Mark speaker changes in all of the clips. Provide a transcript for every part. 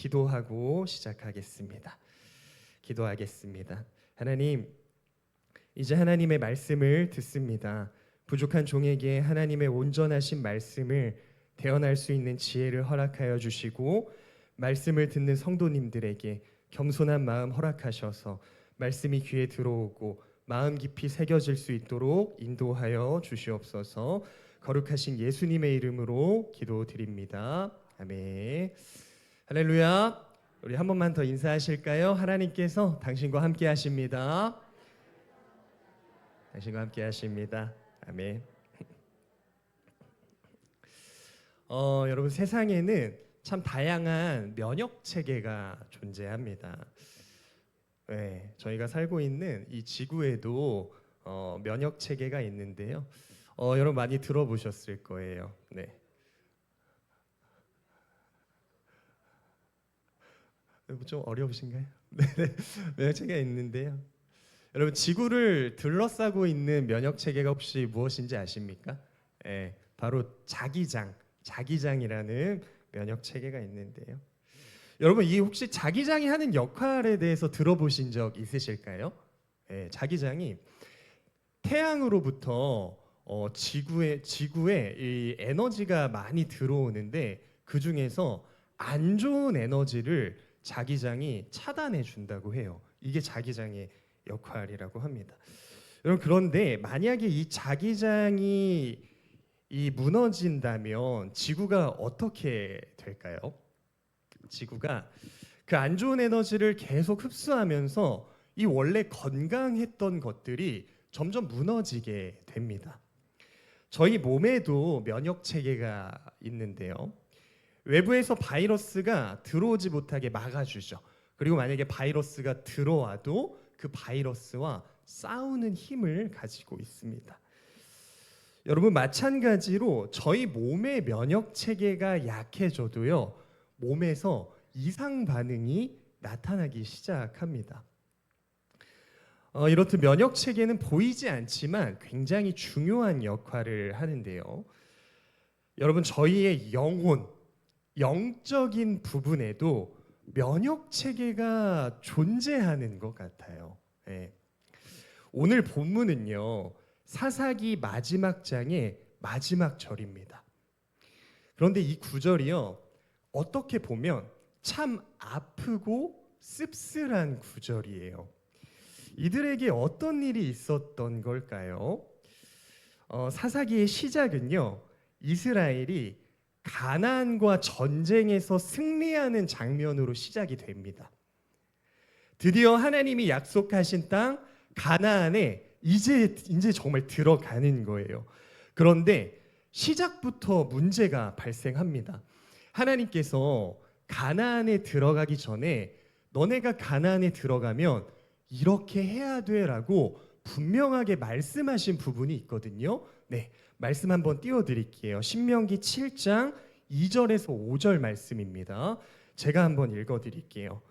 Speaker 1: 기도하고 시작하겠습니다. 기도하겠습니다. 하나님, 이제 하나님의 말씀을 듣습니다. 부족한 종에게 하나님의 온전하신 말씀을 대언할 수 있는 지혜를 허락하여 주시고, 말씀을 듣는 성도님들에게 겸손한 마음 허락하셔서 말씀이 귀에 들어오고 마음 깊이 새겨질 수 있도록 인도하여 주시옵소서. 거룩하신 예수님의 이름으로 기도드립니다. 아멘. 할렐루야. 우리 한 번만 더 인사하실까요? 하나님께서 당신과 함께 하십니다. 당신과 함께 하십니다. 아멘. 여러분, 세상에는 참 다양한 면역 체계가 존재합니다. 네, 저희가 살고 있는 이 지구에도 면역 체계가 있는데요. 여러분 많이 들어보셨을 거예요. 네. 좀 어려우신가요? 네, 면역 체계가 있는데요. 여러분, 지구를 둘러싸고 있는 면역 체계가 혹시 무엇인지 아십니까? 네, 바로 자기장이라는 면역 체계가 있는데요. 여러분, 이 혹시 자기장이 하는 역할에 대해서 들어보신 적 있으실까요? 네, 자기장이 태양으로부터 지구에 이 에너지가 많이 들어오는데, 그 중에서 안 좋은 에너지를 자기장이 차단해 준다고 해요. 이게 자기장의 역할이라고 합니다. 여러분, 그런데 만약에 이 자기장이 무너진다면 지구가 어떻게 될까요? 지구가 그 안 좋은 에너지를 계속 흡수하면서 이 원래 건강했던 것들이 점점 무너지게 됩니다. 저희 몸에도 면역 체계가 있는데요. 외부에서 바이러스가 들어오지 못하게 막아주죠. 그리고 만약에 바이러스가 들어와도 그 바이러스와 싸우는 힘을 가지고 있습니다. 여러분, 마찬가지로 저희 몸의 면역 체계가 약해져도요, 몸에서 이상 반응이 나타나기 시작합니다. 이렇듯 면역 체계는 보이지 않지만 굉장히 중요한 역할을 하는데요. 여러분, 저희의 영적인 부분에도 면역 체계가 존재하는 것 같아요. 네. 오늘 본문은요, 사사기 마지막 장의 마지막 절입니다. 그런데 이 구절이요, 어떻게 보면 참 아프고 씁쓸한 구절이에요. 이들에게 어떤 일이 있었던 걸까요? 사사기의 시작은요, 이스라엘이 가나안과 전쟁에서 승리하는 장면으로 시작이 됩니다. 드디어 하나님이 약속하신 땅 가나안에 이제 정말 들어가는 거예요. 그런데 시작부터 문제가 발생합니다. 하나님께서 가나안에 들어가기 전에 너네가 가나안에 들어가면 이렇게 해야 돼라고 분명하게 말씀하신 부분이 있거든요. 네, 말씀 한번 띄워드릴게요. 신명기 7장 2절에서 5절 말씀입니다. 제가 한번 읽어드릴게요.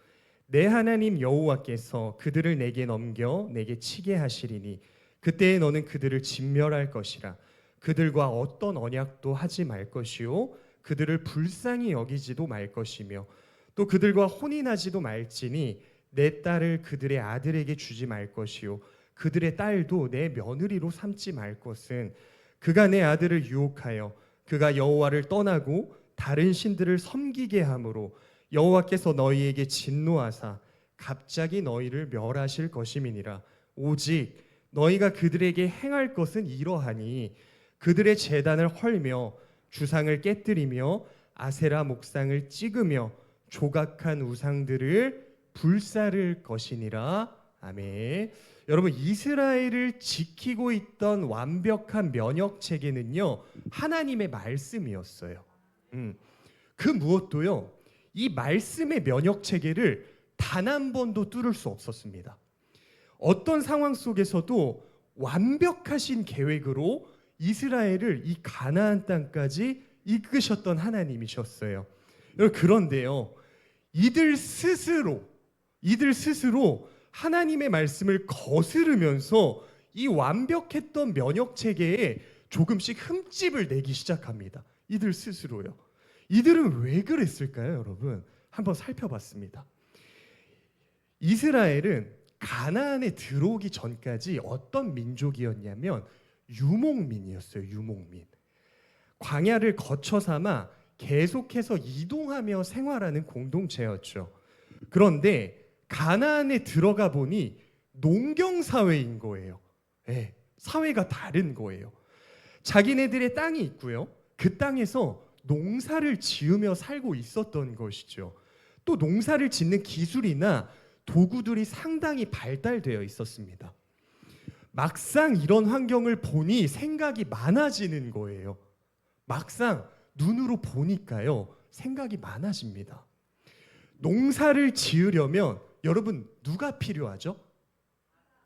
Speaker 1: 내 하나님 여호와께서 그들을 내게 넘겨 내게 치게 하시리니 그때에 너는 그들을 진멸할 것이라. 그들과 어떤 언약도 하지 말 것이요 그들을 불쌍히 여기지도 말 것이며 또 그들과 혼인하지도 말지니 내 딸을 그들의 아들에게 주지 말 것이요 그들의 딸도 내 며느리로 삼지 말 것은 그가 내 아들을 유혹하여 그가 여호와를 떠나고 다른 신들을 섬기게 함으로 여호와께서 너희에게 진노하사 갑자기 너희를 멸하실 것임이니라. 오직 너희가 그들에게 행할 것은 이러하니 그들의 제단을 헐며 주상을 깨뜨리며 아세라 목상을 찍으며 조각한 우상들을 불사를 것이니라. 아멘. 여러분, 이스라엘을 지키고 있던 완벽한 면역 체계는요, 하나님의 말씀이었어요. 그 무엇도요, 이 말씀의 면역 체계를 단 한 번도 뚫을 수 없었습니다. 어떤 상황 속에서도 완벽하신 계획으로 이스라엘을 이 가나안 땅까지 이끄셨던 하나님이셨어요. 그런데요, 이들 스스로 하나님의 말씀을 거스르면서 이 완벽했던 면역 체계에 조금씩 흠집을 내기 시작합니다. 이들 스스로요. 이들은 왜 그랬을까요, 여러분? 한번 살펴봤습니다. 이스라엘은 가나안에 들어오기 전까지 어떤 민족이었냐면 유목민이었어요. 유목민. 광야를 거쳐 삼아 계속해서 이동하며 생활하는 공동체였죠. 그런데 가나안에 들어가 보니 농경 사회인 거예요. 네, 사회가 다른 거예요. 자기네들의 땅이 있고요. 그 땅에서 농사를 지으며 살고 있었던 것이죠. 또 농사를 짓는 기술이나 도구들이 상당히 발달되어 있었습니다. 막상 이런 환경을 보니 생각이 많아지는 거예요. 막상 눈으로 보니까요, 생각이 많아집니다. 농사를 지으려면 여러분 누가 필요하죠?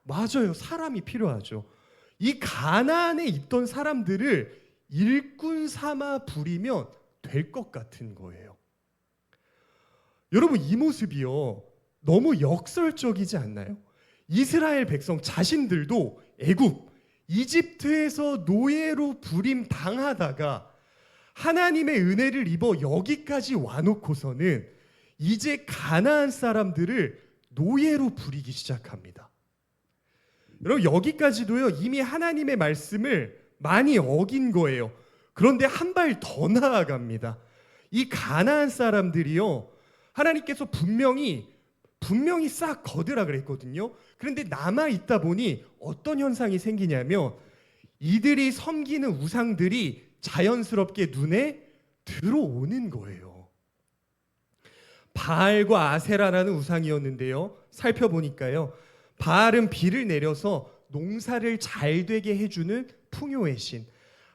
Speaker 1: 맞아요. 사람이 필요하죠. 이 가나안에 있던 사람들을 일꾼 삼아 부리면 될 것 같은 거예요. 여러분 이 모습이요, 너무 역설적이지 않나요? 이스라엘 백성 자신들도 애굽, 이집트에서 노예로 부림 당하다가 하나님의 은혜를 입어 여기까지 와놓고서는 이제 가나안 사람들을 노예로 부리기 시작합니다. 여러분 여기까지도요, 이미 하나님의 말씀을 많이 어긴 거예요. 그런데 한 발 더 나아갑니다. 이 가나안 사람들이요, 하나님께서 분명히 싹 거두라 그랬거든요. 그런데 남아 있다 보니 어떤 현상이 생기냐면 이들이 섬기는 우상들이 자연스럽게 눈에 들어오는 거예요. 바알과 아세라라는 우상이었는데요, 살펴보니까요, 바알은 비를 내려서 농사를 잘 되게 해주는 풍요의 신,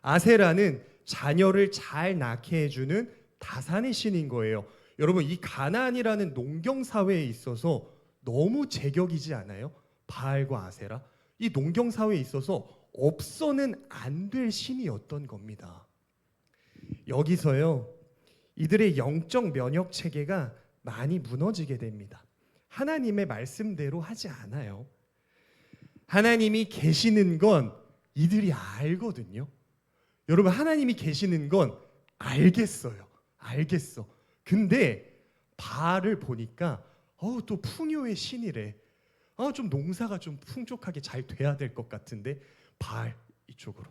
Speaker 1: 아세라는 자녀를 잘 낳게 해주는 다산의 신인 거예요. 여러분 이 가나안이라는 농경 사회에 있어서 너무 제격이지 않아요? 바알과 아세라, 이 농경 사회에 있어서 없어는 안 될 신이었던 겁니다. 여기서요, 이들의 영적 면역 체계가 많이 무너지게 됩니다. 하나님의 말씀대로 하지 않아요. 하나님이 계시는 건 이들이 알거든요. 여러분 하나님이 계시는 건 알겠어요. 알겠어. 근데 바알을 보니까 또 풍요의 신이래. 좀 농사가 좀 풍족하게 잘 돼야 될 것 같은데 바알 이쪽으로.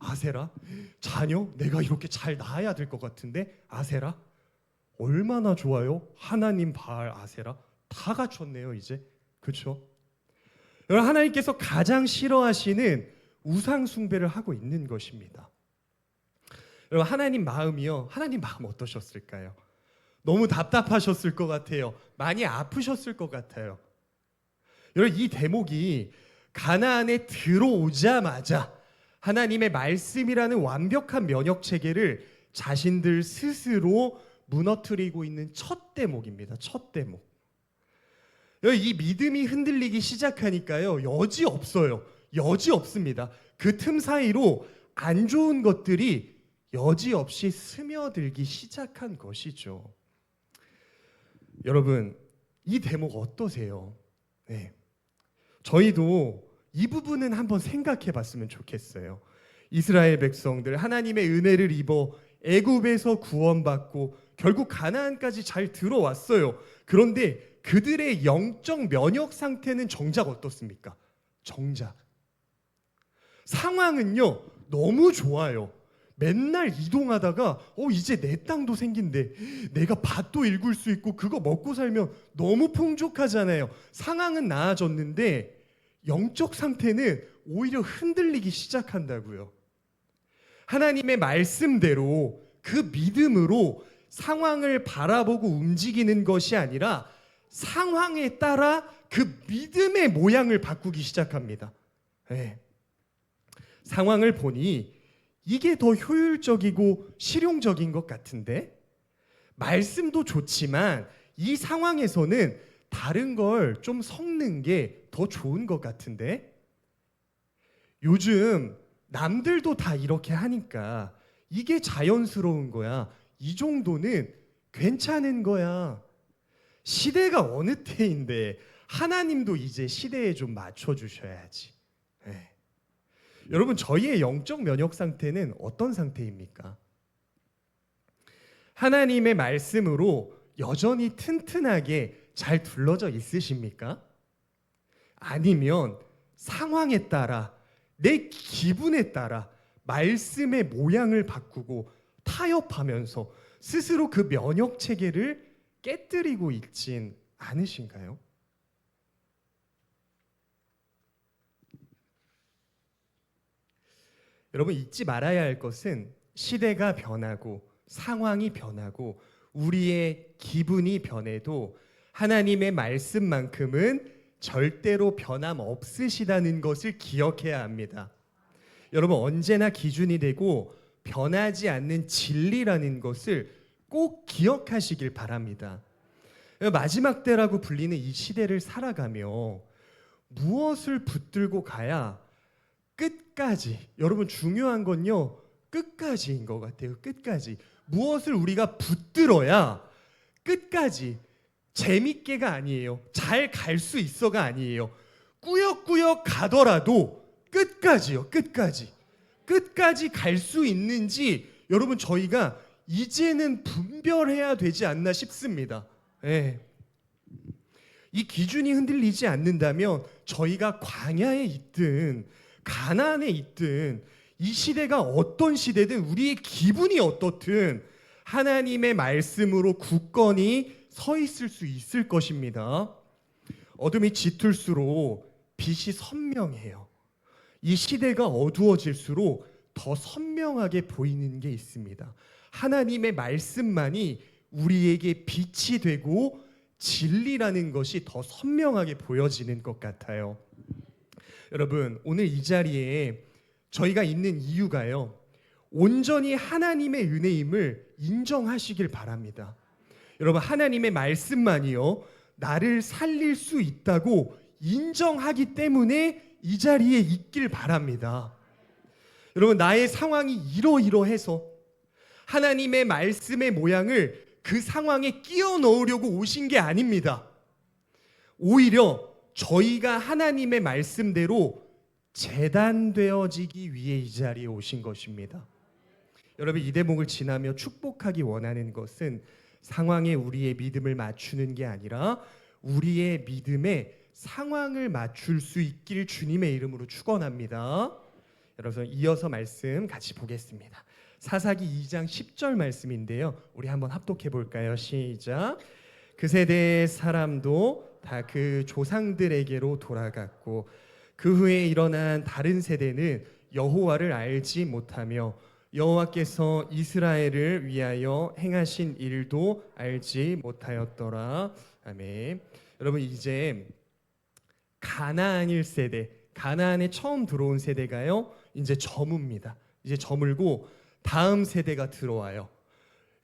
Speaker 1: 아세라, 자녀 내가 이렇게 잘 낳아야 될 것 같은데 아세라, 얼마나 좋아요. 하나님, 바알, 아세라 다 갖췄네요 이제. 그렇죠? 여러분 하나님께서 가장 싫어하시는 우상 숭배를 하고 있는 것입니다. 여러분 하나님 마음이요, 하나님 마음 어떠셨을까요? 너무 답답하셨을 것 같아요. 많이 아프셨을 것 같아요. 여러분 이 대목이 가나안에 들어오자마자 하나님의 말씀이라는 완벽한 면역 체계를 자신들 스스로 무너뜨리고 있는 첫 대목입니다. 첫 대목. 이 믿음이 흔들리기 시작하니까요, 여지 없어요. 여지 없습니다. 그 틈 사이로 안 좋은 것들이 여지없이 스며들기 시작한 것이죠. 여러분 이 대목 어떠세요? 네. 저희도 이 부분은 한번 생각해 봤으면 좋겠어요. 이스라엘 백성들 하나님의 은혜를 입어 애굽에서 구원받고 결국 가나안까지 잘 들어왔어요. 그런데 그들의 영적 면역 상태는 정작 어떻습니까? 정작 상황은요 너무 좋아요. 맨날 이동하다가 이제 내 땅도 생긴대, 내가 밭도 일굴 수 있고 그거 먹고 살면 너무 풍족하잖아요. 상황은 나아졌는데 영적 상태는 오히려 흔들리기 시작한다고요. 하나님의 말씀대로 그 믿음으로 상황을 바라보고 움직이는 것이 아니라 상황에 따라 그 믿음의 모양을 바꾸기 시작합니다. 네. 상황을 보니 이게 더 효율적이고 실용적인 것 같은데, 말씀도 좋지만 이 상황에서는 다른 걸 좀 섞는 게 더 좋은 것 같은데, 요즘 남들도 다 이렇게 하니까 이게 자연스러운 거야. 이 정도는 괜찮은 거야. 시대가 어느 때인데 하나님도 이제 시대에 좀 맞춰주셔야지. 네. 여러분 저희의 영적 면역 상태는 어떤 상태입니까? 하나님의 말씀으로 여전히 튼튼하게 잘 둘러져 있으십니까? 아니면 상황에 따라, 내 기분에 따라 말씀의 모양을 바꾸고 타협하면서 스스로 그 면역 체계를 깨뜨리고 있진 않으신가요? 여러분, 잊지 말아야 할 것은 시대가 변하고 상황이 변하고 우리의 기분이 변해도 하나님의 말씀만큼은 절대로 변함없으시다는 것을 기억해야 합니다. 여러분, 언제나 기준이 되고 변하지 않는 진리라는 것을 꼭 기억하시길 바랍니다. 마지막 때라고 불리는 이 시대를 살아가며 무엇을 붙들고 가야 끝까지, 여러분 중요한 건요, 끝까지인 것 같아요. 끝까지. 무엇을 우리가 붙들어야 끝까지, 재밌게가 아니에요, 잘 갈 수 있어가 아니에요, 꾸역꾸역 가더라도 끝까지요. 끝까지 갈 수 있는지 여러분 저희가 이제는 분별해야 되지 않나 싶습니다. 예. 이 기준이 흔들리지 않는다면 저희가 광야에 있든 가나안에 있든 이 시대가 어떤 시대든 우리의 기분이 어떻든 하나님의 말씀으로 굳건히 서 있을 수 있을 것입니다. 어둠이 짙을수록 빛이 선명해요. 이 시대가 어두워질수록 더 선명하게 보이는 게 있습니다. 하나님의 말씀만이 우리에게 빛이 되고 진리라는 것이 더 선명하게 보여지는 것 같아요. 여러분, 오늘 이 자리에 저희가 있는 이유가요, 온전히 하나님의 은혜임을 인정하시길 바랍니다. 여러분, 하나님의 말씀만이요 나를 살릴 수 있다고 인정하기 때문에 이 자리에 있길 바랍니다. 여러분, 나의 상황이 이러이러해서 하나님의 말씀의 모양을 그 상황에 끼워 넣으려고 오신 게 아닙니다. 오히려 저희가 하나님의 말씀대로 재단되어지기 위해 이 자리에 오신 것입니다. 여러분, 이 대목을 지나며 축복하기 원하는 것은 상황에 우리의 믿음을 맞추는 게 아니라 우리의 믿음에 상황을 맞출 수 있길 주님의 이름으로 축원합니다. 여러분, 이어서 말씀 같이 보겠습니다. 사사기 2장 10절 말씀인데요, 우리 한번 합독해 볼까요? 시작. 그 세대의 사람도 다 그 조상들에게로 돌아갔고 그 후에 일어난 다른 세대는 여호와를 알지 못하며 여호와께서 이스라엘을 위하여 행하신 일도 알지 못하였더라. 아멘. 여러분, 이제 가나안 1세대, 가나안에 처음 들어온 세대가요 이제 저뭅니다. 이제 저물고 다음 세대가 들어와요.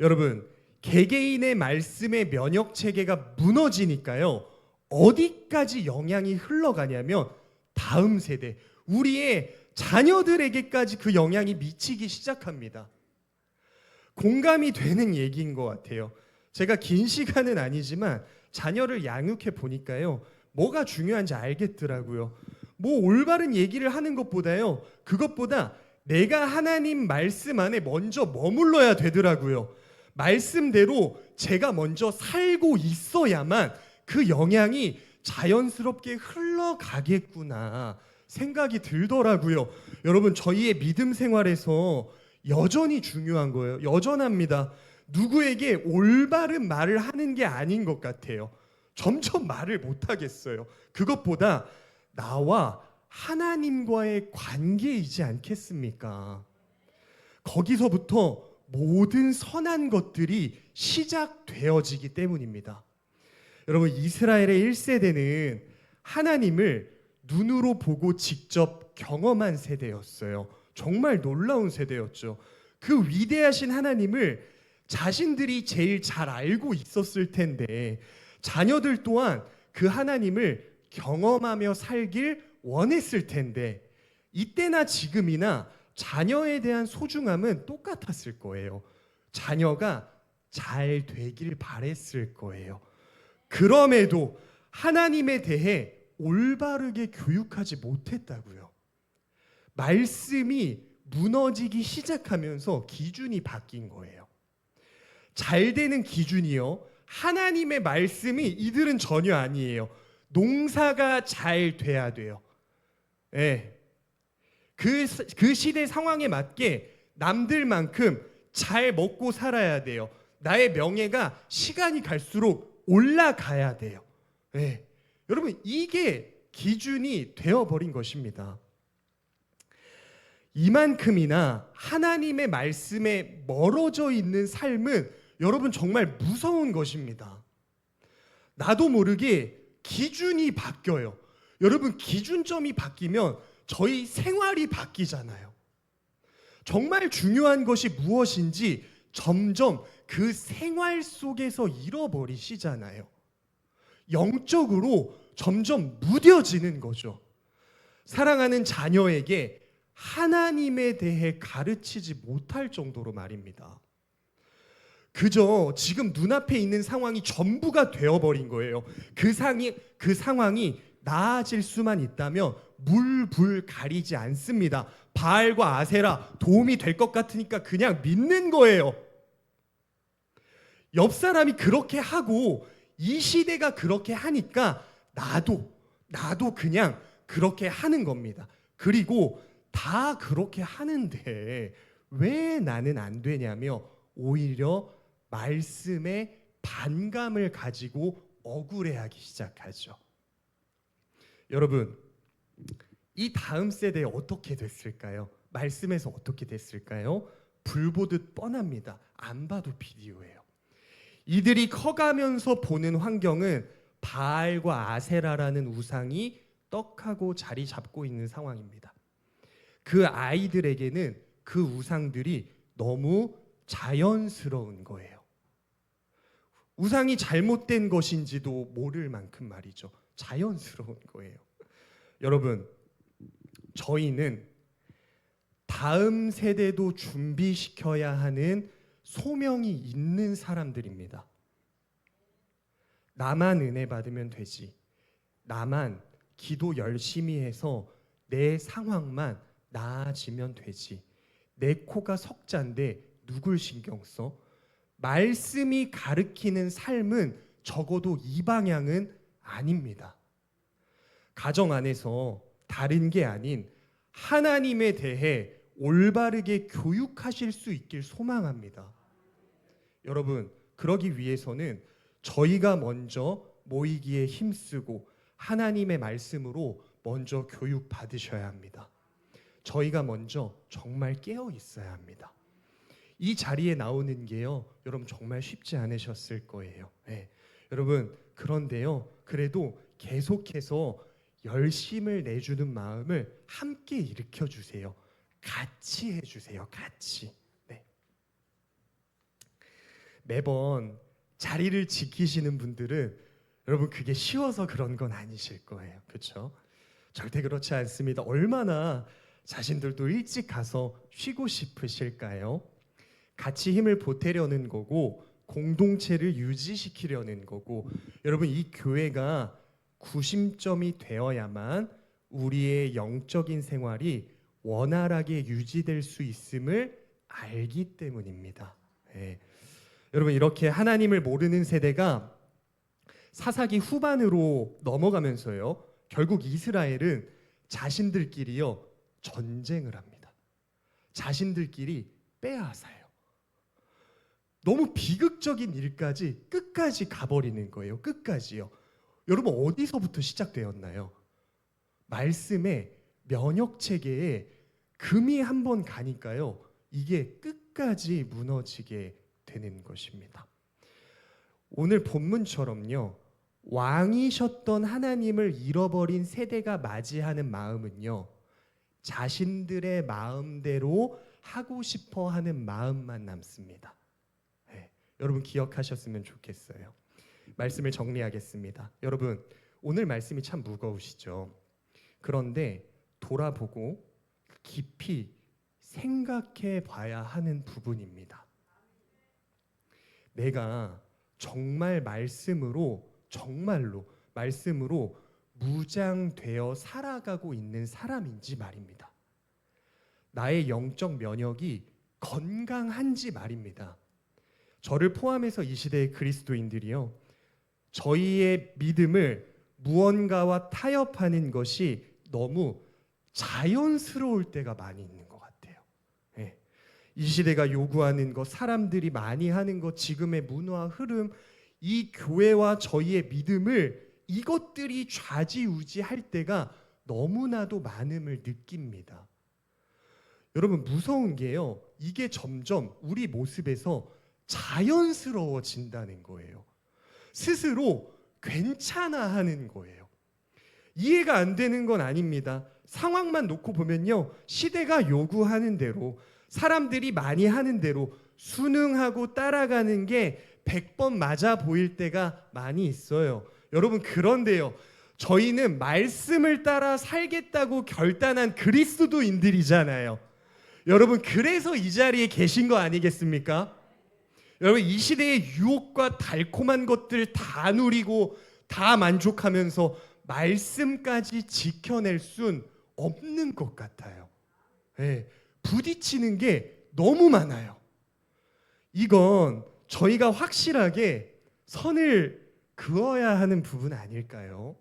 Speaker 1: 여러분, 개개인의 말씀의 면역 체계가 무너지니까요 어디까지 영향이 흘러가냐면 다음 세대, 우리의 자녀들에게까지 그 영향이 미치기 시작합니다. 공감이 되는 얘기인 것 같아요. 제가 긴 시간은 아니지만 자녀를 양육해 보니까요 뭐가 중요한지 알겠더라고요. 뭐 올바른 얘기를 하는 것보다요, 그것보다 내가 하나님 말씀 안에 먼저 머물러야 되더라고요. 말씀대로 제가 먼저 살고 있어야만 그 영향이 자연스럽게 흘러가겠구나 생각이 들더라고요. 여러분, 저희의 믿음 생활에서 여전히 중요한 거예요. 여전합니다. 누구에게 올바른 말을 하는 게 아닌 것 같아요. 점점 말을 못 하겠어요. 그것보다 나와 하나님과의 관계이지 않겠습니까? 거기서부터 모든 선한 것들이 시작되어지기 때문입니다. 여러분, 이스라엘의 1세대는 하나님을 눈으로 보고 직접 경험한 세대였어요. 정말 놀라운 세대였죠. 그 위대하신 하나님을 자신들이 제일 잘 알고 있었을 텐데 자녀들 또한 그 하나님을 경험하며 살길 원했을 텐데 이때나 지금이나 자녀에 대한 소중함은 똑같았을 거예요. 자녀가 잘 되길 바랬을 거예요. 그럼에도 하나님에 대해 올바르게 교육하지 못했다고요. 말씀이 무너지기 시작하면서 기준이 바뀐 거예요. 잘 되는 기준이요, 하나님의 말씀이 이들은 전혀 아니에요. 농사가 잘 돼야 돼요. 예. 그 시대 상황에 맞게 남들만큼 잘 먹고 살아야 돼요. 나의 명예가 시간이 갈수록 올라가야 돼요. 예. 여러분, 이게 기준이 되어버린 것입니다. 이만큼이나 하나님의 말씀에 멀어져 있는 삶은 여러분 정말 무서운 것입니다. 나도 모르게 기준이 바뀌어요. 여러분, 기준점이 바뀌면 저희 생활이 바뀌잖아요. 정말 중요한 것이 무엇인지 점점 그 생활 속에서 잃어버리시잖아요. 영적으로 점점 무뎌지는 거죠. 사랑하는 자녀에게 하나님에 대해 가르치지 못할 정도로 말입니다. 그저 지금 눈앞에 있는 상황이 전부가 되어버린 거예요. 그 상황이 나아질 수만 있다면 물불 가리지 않습니다. 바알과 아세라 도움이 될 것 같으니까 그냥 믿는 거예요. 옆 사람이 그렇게 하고 이 시대가 그렇게 하니까 나도 그냥 그렇게 하는 겁니다. 그리고 다 그렇게 하는데 왜 나는 안 되냐며 오히려 말씀에 반감을 가지고 억울해하기 시작하죠. 여러분, 이 다음 세대에 어떻게 됐을까요? 말씀에서 어떻게 됐을까요? 불 보듯 뻔합니다. 안 봐도 비디오예요. 이들이 커가면서 보는 환경은 바알과 아세라라는 우상이 떡하고 자리 잡고 있는 상황입니다. 그 아이들에게는 그 우상들이 너무 자연스러운 거예요. 우상이 잘못된 것인지도 모를 만큼 말이죠. 자연스러운 거예요. 여러분, 저희는 다음 세대도 준비시켜야 하는 소명이 있는 사람들입니다. 나만 은혜 받으면 되지. 나만 기도 열심히 해서 내 상황만 나아지면 되지. 내 코가 석잔데 누굴 신경 써? 말씀이 가르치는 삶은 적어도 이 방향은 아닙니다. 가정 안에서 다른 게 아닌 하나님에 대해 올바르게 교육하실 수 있길 소망합니다. 여러분, 그러기 위해서는 저희가 먼저 모이기에 힘쓰고 하나님의 말씀으로 먼저 교육 받으셔야 합니다. 저희가 먼저 정말 깨어 있어야 합니다. 이 자리에 나오는 게요, 여러분 정말 쉽지 않으셨을 거예요. 네. 여러분, 그런데요, 그래도 계속해서 열심을 내주는 마음을 함께 일으켜 주세요. 같이 해주세요. 같이. 네. 매번 자리를 지키시는 분들은 여러분 그게 쉬워서 그런 건 아니실 거예요. 그렇죠? 절대 그렇지 않습니다. 얼마나 자신들도 일찍 가서 쉬고 싶으실까요? 같이 힘을 보태려는 거고 공동체를 유지시키려는 거고, 여러분 이 교회가 구심점이 되어야만 우리의 영적인 생활이 원활하게 유지될 수 있음을 알기 때문입니다. 네. 여러분, 이렇게 하나님을 모르는 세대가 사사기 후반으로 넘어가면서요, 결국 이스라엘은 자신들끼리요 전쟁을 합니다. 자신들끼리 빼앗아요. 너무 비극적인 일까지 끝까지 가버리는 거예요. 끝까지요. 여러분, 어디서부터 시작되었나요? 말씀의 면역 체계에 금이 한번 가니까요, 이게 끝까지 무너지게 되는 것입니다. 오늘 본문처럼요, 왕이셨던 하나님을 잃어버린 세대가 맞이하는 마음은요, 자신들의 마음대로 하고 싶어 하는 마음만 남습니다. 네, 여러분 기억하셨으면 좋겠어요. 말씀을 정리하겠습니다. 여러분, 오늘 말씀이 참 무거우시죠? 그런데 돌아보고 깊이 생각해 봐야 하는 부분입니다. 내가 정말 정말로 말씀으로 무장되어 살아가고 있는 사람인지 말입니다. 나의 영적 면역이 건강한지 말입니다. 저를 포함해서 이 시대의 그리스도인들이요, 저희의 믿음을 무언가와 타협하는 것이 너무 자연스러울 때가 많이 있는 것 같아요. 예. 이 시대가 요구하는 것, 사람들이 많이 하는 것, 지금의 문화 흐름, 이 교회와 저희의 믿음을 이것들이 좌지우지할 때가 너무나도 많음을 느낍니다. 여러분, 무서운 게요, 이게 점점 우리 모습에서 자연스러워진다는 거예요. 스스로 괜찮아 하는 거예요. 이해가 안 되는 건 아닙니다. 상황만 놓고 보면요, 시대가 요구하는 대로, 사람들이 많이 하는 대로 순응하고 따라가는 게 100번 맞아 보일 때가 많이 있어요. 여러분, 그런데요, 저희는 말씀을 따라 살겠다고 결단한 그리스도인들이잖아요. 여러분, 그래서 이 자리에 계신 거 아니겠습니까? 여러분, 이 시대의 유혹과 달콤한 것들 다 누리고 다 만족하면서 말씀까지 지켜낼 순 없는 것 같아요. 네, 부딪히는 게 너무 많아요. 이건 저희가 확실하게 선을 그어야 하는 부분 아닐까요?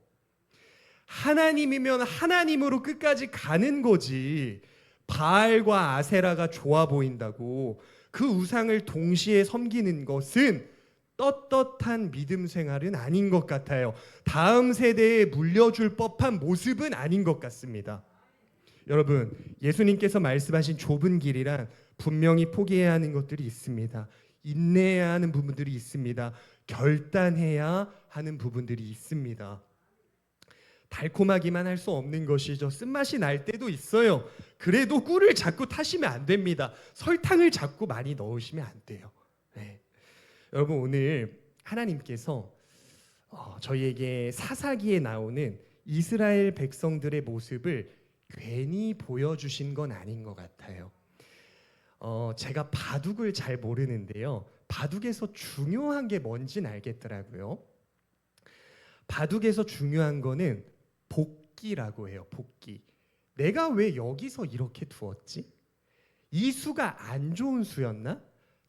Speaker 1: 하나님이면 하나님으로 끝까지 가는 거지, 바알과 아세라가 좋아 보인다고 그 우상을 동시에 섬기는 것은 떳떳한 믿음 생활은 아닌 것 같아요. 다음 세대에 물려줄 법한 모습은 아닌 것 같습니다. 여러분, 예수님께서 말씀하신 좁은 길이란 분명히 포기해야 하는 것들이 있습니다. 인내해야 하는 부분들이 있습니다. 결단해야 하는 부분들이 있습니다. 달콤하기만 할 수 없는 것이죠. 쓴맛이 날 때도 있어요. 그래도 꿀을 자꾸 타시면 안 됩니다. 설탕을 자꾸 많이 넣으시면 안 돼요. 네. 여러분, 오늘 하나님께서 저희에게 사사기에 나오는 이스라엘 백성들의 모습을 괜히 보여주신 건 아닌 것 같아요. 제가 바둑을 잘 모르는데요, 바둑에서 중요한 게 뭔지는 알겠더라고요. 바둑에서 중요한 거는 복기라고 해요. 복기. 내가 왜 여기서 이렇게 두었지? 이 수가 안 좋은 수였나?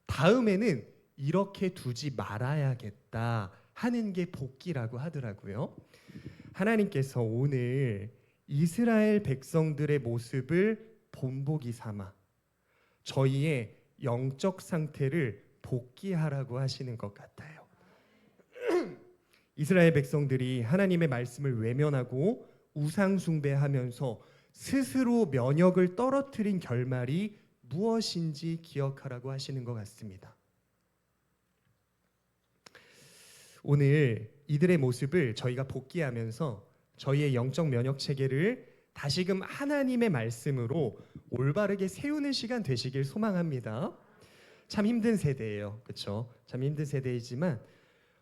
Speaker 1: 다음에는 이렇게 두지 말아야겠다 하는 게 복기라고 하더라고요. 하나님께서 오늘 이스라엘 백성들의 모습을 본보기 삼아 저희의 영적 상태를 복기하라고 하시는 것 같아요. 이스라엘 백성들이 하나님의 말씀을 외면하고 우상 숭배하면서 스스로 면역을 떨어뜨린 결말이 무엇인지 기억하라고 하시는 것 같습니다. 오늘 이들의 모습을 저희가 복기하면서 저희의 영적 면역 체계를 다시금 하나님의 말씀으로 올바르게 세우는 시간 되시길 소망합니다. 참 힘든 세대예요. 그렇죠? 참 힘든 세대이지만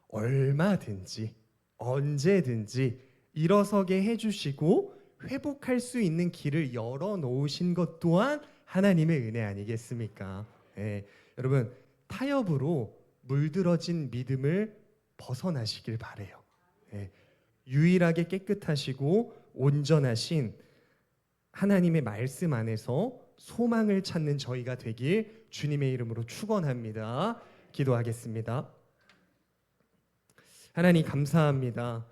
Speaker 1: 얼마든지 언제든지 일어서게 해주시고 회복할 수 있는 길을 열어놓으신 것 또한 하나님의 은혜 아니겠습니까? 네. 여러분, 타협으로 물들어진 믿음을 벗어나시길 바래요. 네. 유일하게 깨끗하시고 온전하신 하나님의 말씀 안에서 소망을 찾는 저희가 되길 주님의 이름으로 축원합니다. 기도하겠습니다. 하나님, 감사합니다.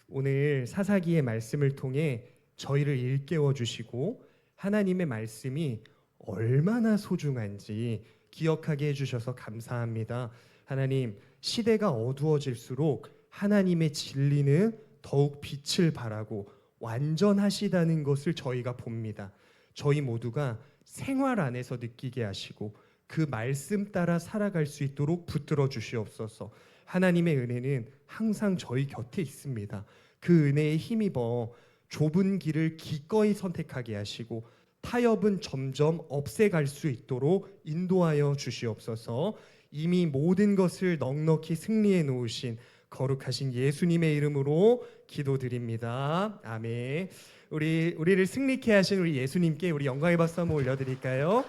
Speaker 1: 오늘 사사기의 말씀을 통해 저희를 일깨워 주시고 하나님의 말씀이 얼마나 소중한지 기억하게 해주셔서 감사합니다. 하나님, 시대가 어두워질수록 하나님의 진리는 더욱 빛을 발하고 완전하시다는 것을 저희가 봅니다. 저희 모두가 생활 안에서 느끼게 하시고 그 말씀 따라 살아갈 수 있도록 붙들어 주시옵소서. 하나님의 은혜는 항상 저희 곁에 있습니다. 그 은혜에 힘입어 좁은 길을 기꺼이 선택하게 하시고 타협은 점점 없애갈 수 있도록 인도하여 주시옵소서. 이미 모든 것을 넉넉히 승리해 놓으신 거룩하신 예수님의 이름으로 기도드립니다. 아멘. 우리를 승리케 하신 우리 예수님께 우리 영광의 박수 한번 올려드릴까요?